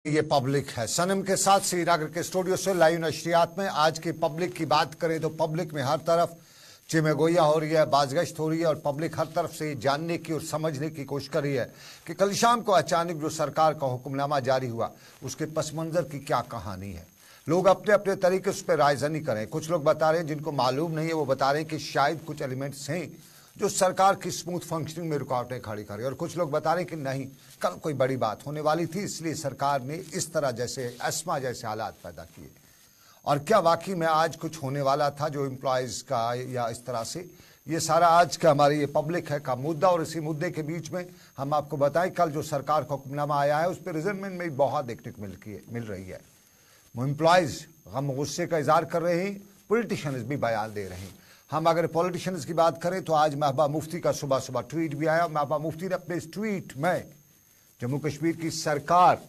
ये पब्लिक है। सनम के साथ श्रीनगर के स्टूडियो से लाइव नशरियात में आज की पब्लिक की बात करें तो पब्लिक में हर तरफ चिमेगोया हो रही है, बाजगश्त हो रही है और पब्लिक हर तरफ से जानने की और समझने की कोशिश कर रही है कि कल शाम को अचानक जो सरकार का हुक्मनामा जारी हुआ उसके पस मंज़र की क्या कहानी है। लोग अपने अपने तरीके से उस पर रायज़नी करें। कुछ लोग बता रहे हैं, जिनको मालूम नहीं है वो बता रहे हैं कि शायद कुछ एलिमेंट्स हैं जो सरकार की स्मूथ फंक्शनिंग में रुकावटें खड़ी करें, और कुछ लोग बता रहे हैं कि नहीं, कल कोई बड़ी बात होने वाली थी इसलिए सरकार ने इस तरह जैसे अस्मा जैसे हालात पैदा किए। और क्या वाकई में आज कुछ होने वाला था जो एम्प्लॉयज़ का या इस तरह से, ये सारा आज का हमारी ये पब्लिक है का मुद्दा। और इसी मुद्दे के बीच में हम आपको बताएं कल जो सरकार का हुक्मनामा आया है उस पर रिजल्टमेंट में भी बहुत देखने को मिल रही है। एम्प्लॉयज़ गम गुस्से का इजहार कर रहे हैं, पॉलिटिशियंस भी बयान दे रहे हैं। हम अगर पॉलिटिशियंस की बात करें तो आज महबूबा मुफ्ती का सुबह सुबह ट्वीट भी आया। महबूबा मुफ्ती ने अपने इस ट्वीट में जम्मू कश्मीर की सरकार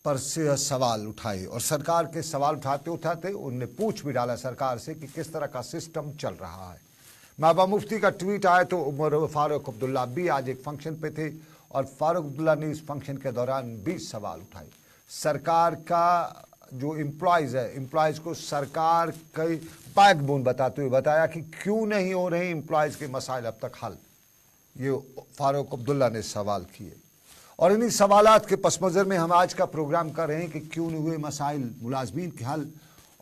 पर से सवाल उठाए और सरकार के सवाल उठाते उठाते उनने पूछ भी डाला सरकार से कि किस तरह का सिस्टम चल रहा है। महबूबा मुफ्ती का ट्वीट आया तो उमर फारूक अब्दुल्ला भी आज एक फंक्शन पे थे और फारूक अब्दुल्ला ने इस फंक्शन के दौरान भी सवाल उठाए। सरकार का जो एम्प्लॉयज़ है, एम्प्लॉयज़ को सरकार के बैकबोन बताते हुए बताया कि क्यों नहीं हो रहे एम्प्लॉयज़ के मसाइल अब तक हल। ये फारूक अब्दुल्ला ने सवाल किए और इन्हीं सवालात के पस मंज़र में हम आज का प्रोग्राम कर रहे हैं कि क्यों नहीं हुए मसाइल मुलाजमीन के हल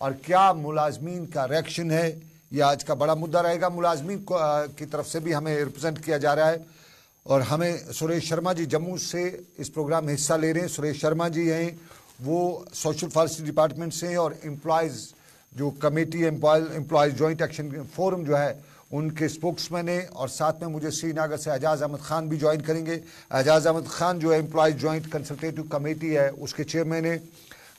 और क्या मुलाजमीन का रिएक्शन है। ये आज का बड़ा मुद्दा रहेगा। मुलाजमीन की तरफ से भी हमें रिप्रेजेंट किया जा रहा है और हमें सुरेश शर्मा जी जम्मू से इस प्रोग्राम में हिस्सा ले रहे हैं। सुरेश शर्मा जी हैं, वो सोशल पॉलिसी डिपार्टमेंट से हैं और एम्प्लॉयज़ जो committee employees joint action forum जो है उनके स्पोक्समैन हैं। और साथ में मुझे श्रीनगर से एजाज़ अहमद ख़ान भी ज्वाइन करेंगे। एजाज़ अहमद ख़ान जो है एम्प्लॉयज़ जॉइंट कंसल्टेटिव कमेटी है उसके चेयरमैन हैं।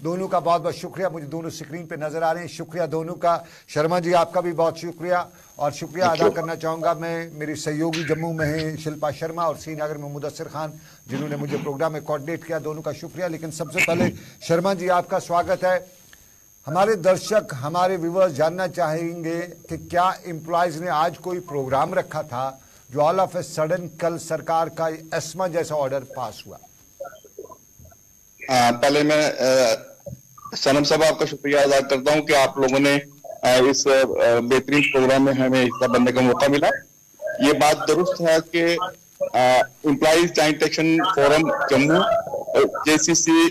दोनों का बहुत बहुत शुक्रिया, मुझे दोनों स्क्रीन पे नज़र आ रहे हैं, शुक्रिया दोनों का। शर्मा जी आपका भी बहुत शुक्रिया और शुक्रिया अदा करना चाहूँगा मैं मेरी सहयोगी जम्मू में हैं शिल्पा शर्मा और श्रीनगर में मुदस्सिर खान जिन्होंने मुझे प्रोग्राम में कोऑर्डिनेट किया, दोनों का शुक्रिया। लेकिन सबसे पहले शर्मा जी आपका स्वागत है। हमारे दर्शक हमारे व्यूअर्स जानना चाहेंगे कि क्या एम्प्लॉयज़ ने आज कोई प्रोग्राम रखा था जो ऑल ऑफ ए सडन कल सरकार का अस्मा जैसा ऑर्डर पास हुआ। पहले मैं सनम साहब आपका शुक्रिया अदा करता हूं कि आप लोगों ने इस बेहतरीन प्रोग्राम में हमें हिस्सा बनने का मौका मिला। ये बात दुरुस्त है कि employees joint action forum Jammu JCC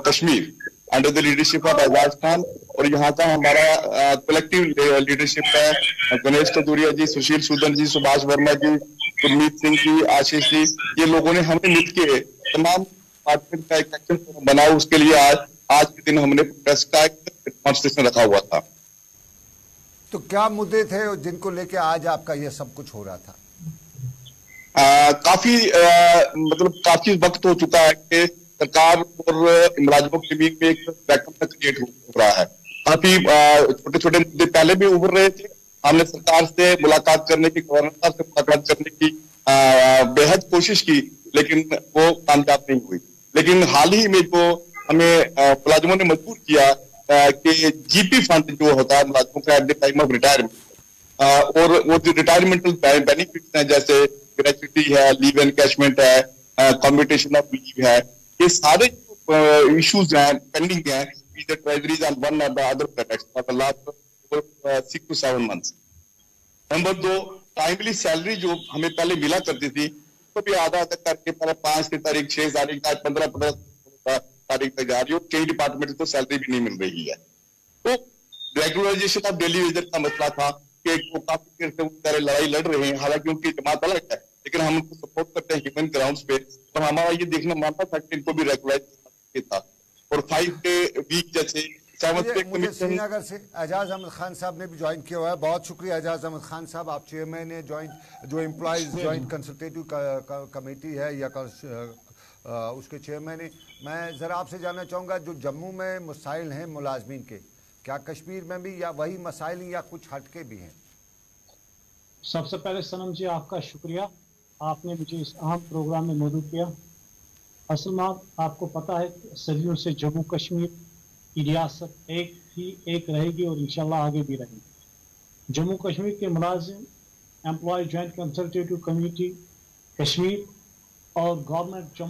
Kashmir under the leadership of Ejaz Khan और यहाँ का हमारा कलेक्टिव लीडरशिप है गणेश कदूरिया जी, सुशील सूदन जी, सुभाष वर्मा जी, गुरमीत सिंह जी, आशीष जी, ये लोगों ने हमें मिलकर तमाम डिपार्टमेंट का एक एक्शन फोरम बनाया। उसके लिए आज के दिन हमने प्रेस का एक डेमोंस्ट्रेशन रखा हुआ था। तो क्या मुद्दे थे जिनको लेके आज आपका यह सब कुछ हो रहा था? काफी वक्त हो चुका है कि सरकार और मुलाजिमों के बीच में एक वैक्यूम क्रिएट हो रहा है। काफी छोटे छोटे मुद्दे पहले भी उभर रहे थे। हमने सरकार से मुलाकात करने की, गवर्नर साहब से मुलाकात करने की बेहद कोशिश की लेकिन वो कामयाब नहीं हुई। लेकिन हाल ही में जो हमें मुलाजिमों ने मजबूर किया कि जीपी फंड जो होता है मुलाजिमों का at the time of retirement और वो जो रिटायरमेंटल बेनिफिट्स हैं जैसे ग्रेच्युटी है, लीव एनकैशमेंट है, कम्यूटेशन ऑफ लीव है, ये सारे इश्यूज हैं पेंडिंग हैं with the treasuries and one of the other projects for the last 6 to 7 months। Number 2, timely salary जो हमें पहले मिला करती थी तो भी आधा करके 5 की तारीख, 6 तारीख, 15 तारीख तक जा रही हो। कई डिपार्टमेंट तो सैलरी भी नहीं मिल रही है। तो रेगुलराइजेशन ऑफ डेली वेजर का मसला था कि वो काफी देर से वो लड़ाई लड़ रहे हैं, हालांकि उनकी जमात अलग है लेकिन हम उनको सपोर्ट करते हैं ह्यूमन ग्राउंड्स पे। तो हमारा ये देखना मानना था कि इनको भी रेगुलराइज था और 5 डे वीक जैसे मुझे श्रीनगर से एजाज अहमद खान साहब ने भी ज्वाइन किया हुआ है। बहुत शुक्रिया एजाज अहमद खान साहब, आप चेयरमैन है ज्वाइंट जो एम्प्लॉयज़ ज्वाइंट कंसल्टेटिव कमेटी है या उसके चेयरमैन है। मैं ज़रा आपसे जानना चाहूँगा जो जम्मू में मसाइल हैं मुलाजमीन के, क्या कश्मीर में भी या वही मसाइल या कुछ हटके भी हैं? सबसे पहले सनम जी आपका शुक्रिया, आपने मुझे इस अहम प्रोग्राम में मौजूद किया। असल में आपको पता है सदियों से जम्मू कश्मीर की रियासत एक रहेगी और इंशाल्लाह आगे भी रहेगी। जम्मू कश्मीर के मुलाजिम employ joint consultative committee Kashmir और government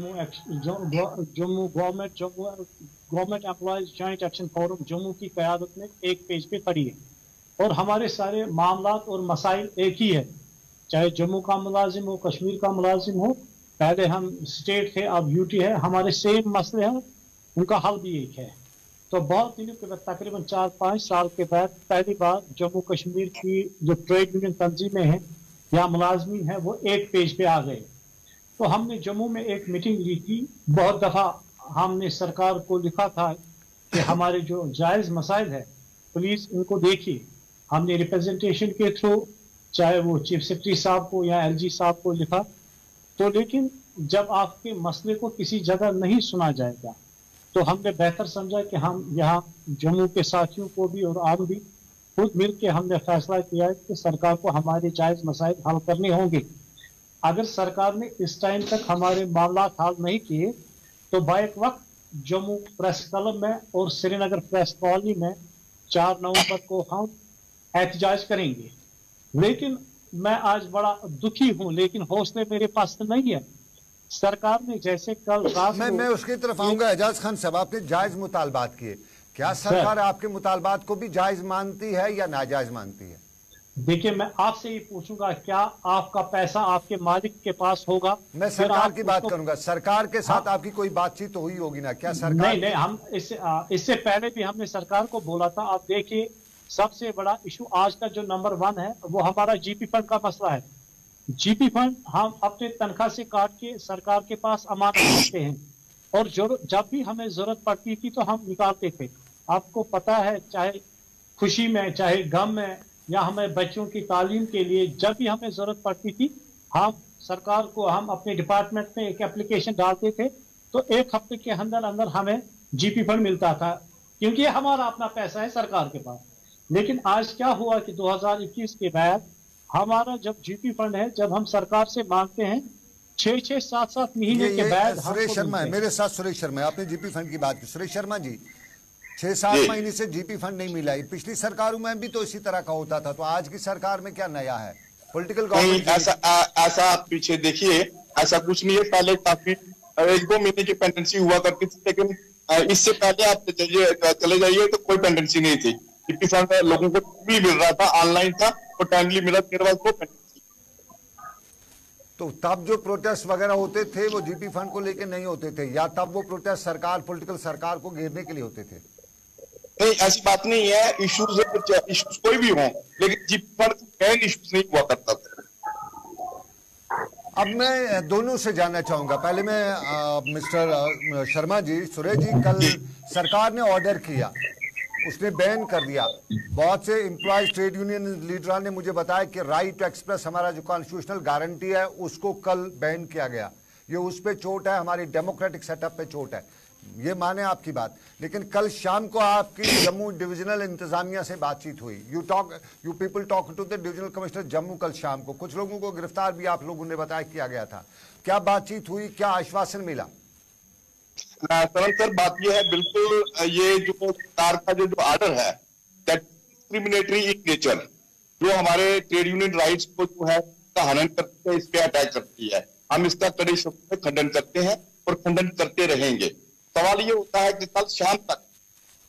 employees joint action forum Jammu की क़यादत में एक पेज पे खड़ी है और हमारे सारे मामलात और मसाइल एक ही है, चाहे जम्मू का मुलाजिम हो, कश्मीर का मुलाजिम हो, पहले हम स्टेट थे अब यूटी है, हमारे सेम मसले हैं, उनका हल भी एक है। तो बहुत दिनों के बाद तकरीबन 4-5 साल के बाद पहली बार जम्मू कश्मीर की जो ट्रेड यूनियन तंजीमें हैं या मुलाजमीन है वो एक पेज पे आ गए। तो हमने जम्मू में एक मीटिंग ली थी, बहुत दफ़ा हमने सरकार को लिखा था कि हमारे जो जायज़ मसाइल है प्लीज़ इनको देखिए। हमने रिप्रेजेंटेशन के थ्रू चाहे वो चीफ सेक्रेटरी साहब को या एलजी साहब को लिखा, तो लेकिन जब आपके मसले को किसी जगह नहीं सुना जाएगा तो हमने बेहतर समझा कि हम यहाँ जम्मू के साथियों को भी और आम भी खुद मिल के हमने फैसला किया कि सरकार को हमारे जायज़ मसाइल हल करने होंगे। अगर सरकार ने इस टाइम तक हमारे मामला हल नहीं किए तो बैक वक्त जम्मू प्रेस क्लब में और श्रीनगर प्रेस कॉलोनी में 4 नवंबर को हम एहतजाज करेंगे। लेकिन मैं आज बड़ा दुखी हूं, लेकिन हौसले मेरे पास नहीं है। सरकार ने जैसे कल रात मैं उसकी तरफ आऊंगा। एजाज खान साहब, आपने जायज मुतालबात किए, क्या सरकार आपके मुतालबात को भी जायज मानती है या नाजायज मानती है? देखिए, मैं आपसे ये पूछूंगा, क्या आपका पैसा आपके मालिक के पास होगा? मैं सरकार की बात करूंगा। सरकार के साथ आपकी कोई बातचीत तो हुई होगी ना? क्या सरकार? नहीं, हम इससे पहले भी हमने सरकार को बोला था। आप देखिए, सबसे बड़ा इशू आज का जो नंबर 1 है वो हमारा जीपी फंड का मसला है। जीपी फंड हम अपने तनख्वाह से काट के सरकार के पास अमानत रखते हैं और जब भी हमें जरूरत पड़ती थी तो हम निकालते थे। आपको पता है, चाहे खुशी में चाहे गम में या हमें बच्चों की तालीम के लिए जब भी हमें जरूरत पड़ती थी हम सरकार को हम अपने डिपार्टमेंट में एक एप्लीकेशन डालते थे तो 1 हफ्ते के अंदर अंदर हमें जीपी फंड मिलता था, क्योंकि हमारा अपना पैसा है सरकार के पास। लेकिन आज क्या हुआ कि 2021 के बाद हमारा जब जीपी फंड है, जब हम सरकार से मांगते हैं 6-6, 7-7 महीने के बाद। सुरेश शर्मा है मेरे साथ। सुरेश शर्मा, आपने जीपी फंड की बात की। सुरेश शर्मा जी, 6-7 महीने से जीपी फंड नहीं मिला। पिछली सरकारों में भी तो इसी तरह का होता था, तो आज की सरकार में क्या नया है? पॉलिटिकल गवर्नमेंट ऐसा आप पीछे देखिए, ऐसा कुछ नहीं है। पहले काफी 1-2 महीने की पेंडेंसी हुआ करती थी, लेकिन इससे पहले आप चले जाइए तो कोई पेंडेंसी नहीं थी। जीपी फंड लोगों को भी मिल रहा था, ऑनलाइन था और टाइमली मिला। मेरे पास वो पेंडेंसी। तो तब जो प्रोटेस्ट वगैरह होते थे वो जीपी फंड को लेकर नहीं होते थे, या तब वो प्रोटेस्ट सरकार पॉलिटिकल सरकार को घेरने के लिए होते थे? नहीं, ऐसी बात नहीं है। इश्यूज कोई भी हो, लेकिन जीपी फंड मेन इश्यूज नहीं हुआ करता था। अब मैं दोनों से जानना चाहूंगा। पहले मैं मिस्टर शर्मा जी, सुरेश जी, कल सरकार ने ऑर्डर किया, उसने बैन कर दिया। बहुत से एम्प्लॉयज ट्रेड यूनियन लीडर ने मुझे बताया कि राइट टू एक्सप्रेस हमारा जो कॉन्स्टिट्यूशनल गारंटी है उसको कल बैन किया गया। ये उस पे चोट है, हमारी डेमोक्रेटिक सेटअप पे चोट है। ये माने आपकी बात, लेकिन कल शाम को आपकी जम्मू डिविजनल इंतजामिया से बातचीत हुई। You people talk to the divisional commissioner Jammu कल शाम को। कुछ लोगों को गिरफ्तार भी आप लोगों ने बताया किया गया था। क्या बातचीत हुई, क्या आश्वासन मिला? सर, बात यह है, बिल्कुल ये जो सरकार का जो ऑर्डर है डिस्क्रिमिनेटरी इन नेचर, जो हमारे ट्रेड यूनियन राइट्स को जो है उसका हनन करती है, इस पे अटैक करती है। हम इसका कड़े शब्द में खंडन करते हैं और खंडन करते रहेंगे। सवाल ये होता है कि कल शाम तक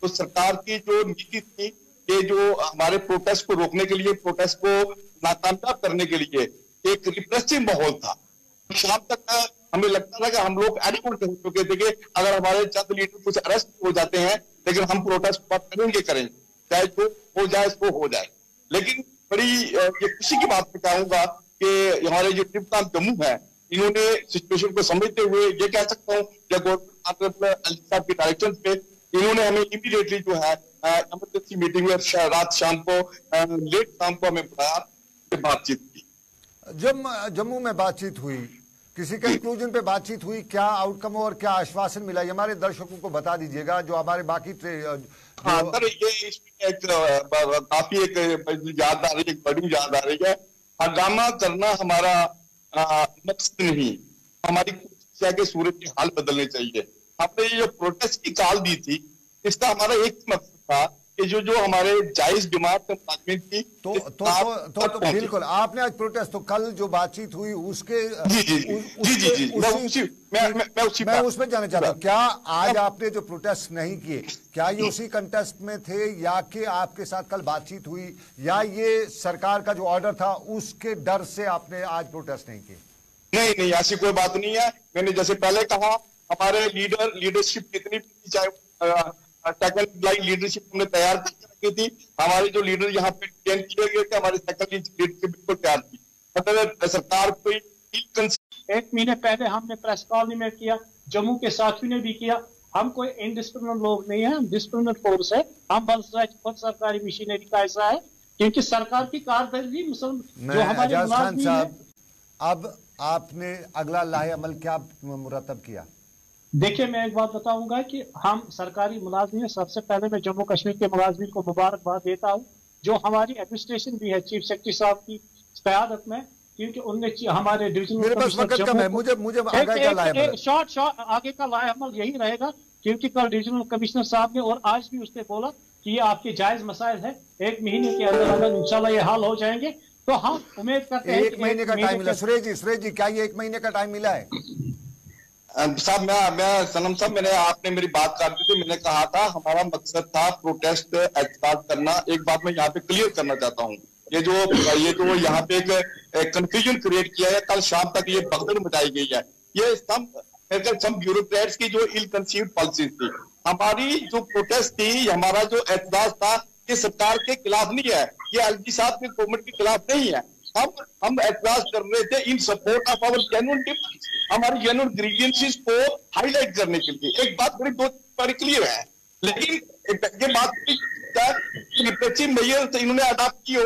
तो सरकार की जो नीति थी कि जो हमारे प्रोटेस्ट को रोकने के लिए, प्रोटेस्ट को नाकामयाब करने के लिए एक रिप्रेसिव माहौल था। शाम तक हमें लगता था कि हम लोग एडिक्वेट हो चुके थे कि अगर हमारे चंद लीडर कुछ अरेस्ट हो जाते हैं, लेकिन हम प्रोटेस्ट करेंगे, चाहे जो हो जाए सो हो जाए। लेकिन बड़ी ये खुशी की बात मैं कहूंगा कि हमारे जो डिप्टी जम्मू है, इन्होंने सिचुएशन को समझते हुए ये कह सकता हूँ, अली साहब के डायरेक्शन पे इन्होंने हमें इमीडिएटली जो है इमरजेंसी मीटिंग में रात शाम को लेट शाम को हमें बुलाया, बातचीत की। जब जम्मू में बातचीत हुई, किसी कंक्लूजन पे बातचीत हुई, क्या आउटकम और क्या आश्वासन मिला, ये हमारे दर्शकों को बता दीजिएगा जो हमारे बाकी सर, ये इसमें काफी एक याद आ रही है, एक बड़ी याद आ रही है। हंगामा करना हमारा मकसद नहीं, हमारी कोशिश के सूरज के हाल बदलने चाहिए। हमने ये जो प्रोटेस्ट की कॉल दी थी, इसका हमारा एक मकसद था कि जो हमारे जायज डिमांड थे मुलाजमीन की तो बिल्कुल आपने आज प्रोटेस्ट, तो कल जो बातचीत हुई उसके मैं उसमें जाना चाहता हूँ, क्या आज आपने जो प्रोटेस्ट नहीं किए, क्या ये उसी कंटेस्ट में थे या कि आपके साथ कल बातचीत हुई, या ये सरकार का जो ऑर्डर था उसके डर से आपने आज प्रोटेस्ट नहीं किए? नहीं, ऐसी कोई बात नहीं है। मैंने जैसे पहले कहा, हमारे लीडरशिप कितनी भी, चाहे सेकंड लाइन लीडरशिप हमने तैयार करके रखी थी। हमारे जो लीडर यहाँ पे ट्रेन किए गए थे, हमारे सेकंड लीडरशिप बिल्कुल तैयार थी। मतलब सरकार कोई 1 महीने पहले हमने प्रेस कॉलोनी में किया, जम्मू के साथियों ने भी किया। हम कोई इनडिस्प्लिन लोग नहीं है, हम डिस्प्लिन फोर्स है। हम बल सरकारी मशीनरी का ऐसा है क्योंकि सरकार की कारकर्दगी जो हमारे मुलाजिम है। अब आपने अगला लाहे अमल क्या मुरतब किया? देखिए, मैं एक बात बताऊंगा कि हम सरकारी मुलाजिम हैं। सबसे पहले मैं जम्मू कश्मीर के मुलाजिमीन को मुबारकबाद देता हूं, जो हमारी एडमिनिस्ट्रेशन भी है चीफ सेक्रेटरी साहब की क़यादत में, क्योंकि उनने हमारे डिविजनल शॉर्ट आगे का लाए अमल यही रहेगा, क्योंकि कल डिविजनल कमिश्नर साहब ने और आज भी उसने बोला कि ये आपके जायज मसाइल है, 1 महीने के अंदर इंशाल्लाह ये हल हो जाएंगे। तो हम उम्मीद करते हैं 1 महीने का टाइम मिला। सुरेश जी क्या ये 1 महीने का टाइम मिला है? साहब, मैं सनम साहब, आपने मेरी बात काट दी थी। मैंने कहा था हमारा मकसद था प्रोटेस्ट एहतजाज करना। एक बात मैं यहाँ पे क्लियर करना चाहता हूँ, ये जो यहाँ पे एक कंफ्यूजन क्रिएट किया है, कल शाम तक ये भगदड़ मचाई गई है। ये सम ब्यूरोक्रेट्स की जो इल कंसीव्ड पॉलिसी थी। हमारी जो प्रोटेस्ट थी, हमारा जो एहतजाज था, ये सरकार के खिलाफ नहीं है, ये एलजी साहब के गवर्नमेंट के खिलाफ नहीं है। हम एहतजाज कर रहे थे in support of our genuine demands, हमारी जेन्युइन ग्रीवियंसेस को हाईलाइट करने के लिए। एक बात बड़ी क्लियर है, लेकिन ये बात रिप्रेसिव मेजर्स इन्होंने अडॉप्ट की हो,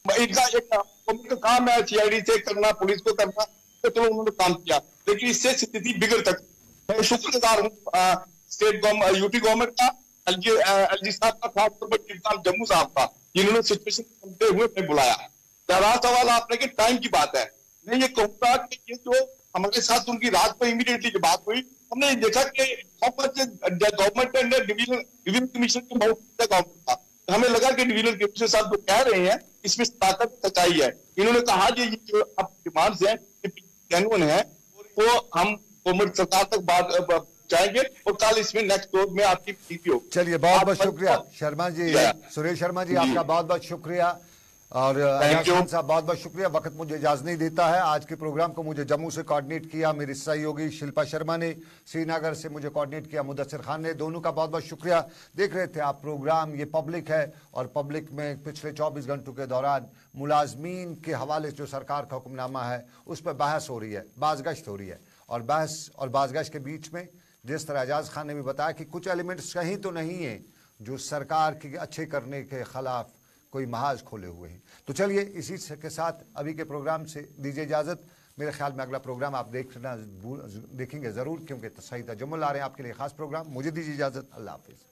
इनका एक काम है सीआईडी से करना, पुलिस को करना, तो चलो उन्होंने काम किया, लेकिन इससे स्थिति बिगड़ सकती। मैं शुक्रगुजार हूँ स्टेट यूटी गवर्नमेंट का, एलजी साहब का, खासतौर पर जम्मू साहब का, जिन्होंने सिचुएशन समझते हुए हमें बुलाया। पहला सवाल आपने कि टाइम की बात है, मैं ये कहूंगा कि ये जो हमारे साथ उनकी रात को इमीडिएटली की बात हुई, हमने देखा कि गवर्नमेंट एंड डिवीजन कमीशन के बहुत गवर्नमेंट था। हमें लगा कि डिवीजन कमीशन साहब जो कह रहे हैं इसमें ताकत सच्चाई है। इन्होंने कहा कि ये जो अब डिमांड्स हैं जेन्युइन है, वो हम गवर्नमेंट सरकार तक बात जाएंगे और कल इसमें नेक्स्ट डोर में आपकी मीटिंग होगी। चलिए, बहुत बहुत शुक्रिया शर्मा जी, सुरेश शर्मा जी, आपका बहुत बहुत शुक्रिया। और खान साहब बहुत बहुत शुक्रिया। वक्त मुझे इजाज़त नहीं देता है। आज के प्रोग्राम को मुझे जम्मू से कोऑर्डिनेट किया मेरी सहयोगी शिल्पा शर्मा ने, श्रीनगर से मुझे कोऑर्डिनेट किया मुदस्सिर खान ने। दोनों का बहुत बहुत शुक्रिया। देख रहे थे आप प्रोग्राम, ये पब्लिक है और पब्लिक में पिछले 24 घंटों के दौरान मुलाजमीन के हवाले से जो सरकार का हुक्मनामा है उस पर बहस हो रही है, बाज़गश्त हो रही है। और बहस और बाज़गश्त के बीच में जिस तरह एजाज खान ने भी बताया कि कुछ एलिमेंट्स कहीं तो नहीं है जो सरकार के अच्छे करने के खिलाफ कोई महाज खोले हुए हैं। तो चलिए, इसी के साथ अभी के प्रोग्राम से दीजिए इजाज़त। मेरे ख्याल में अगला प्रोग्राम आप देखेंगे ज़रूर, क्योंकि सही तजम्मुल ला रहे हैं आपके लिए ख़ास प्रोग्राम। मुझे दीजिए इजाज़त। अल्लाह हाफ़िज़।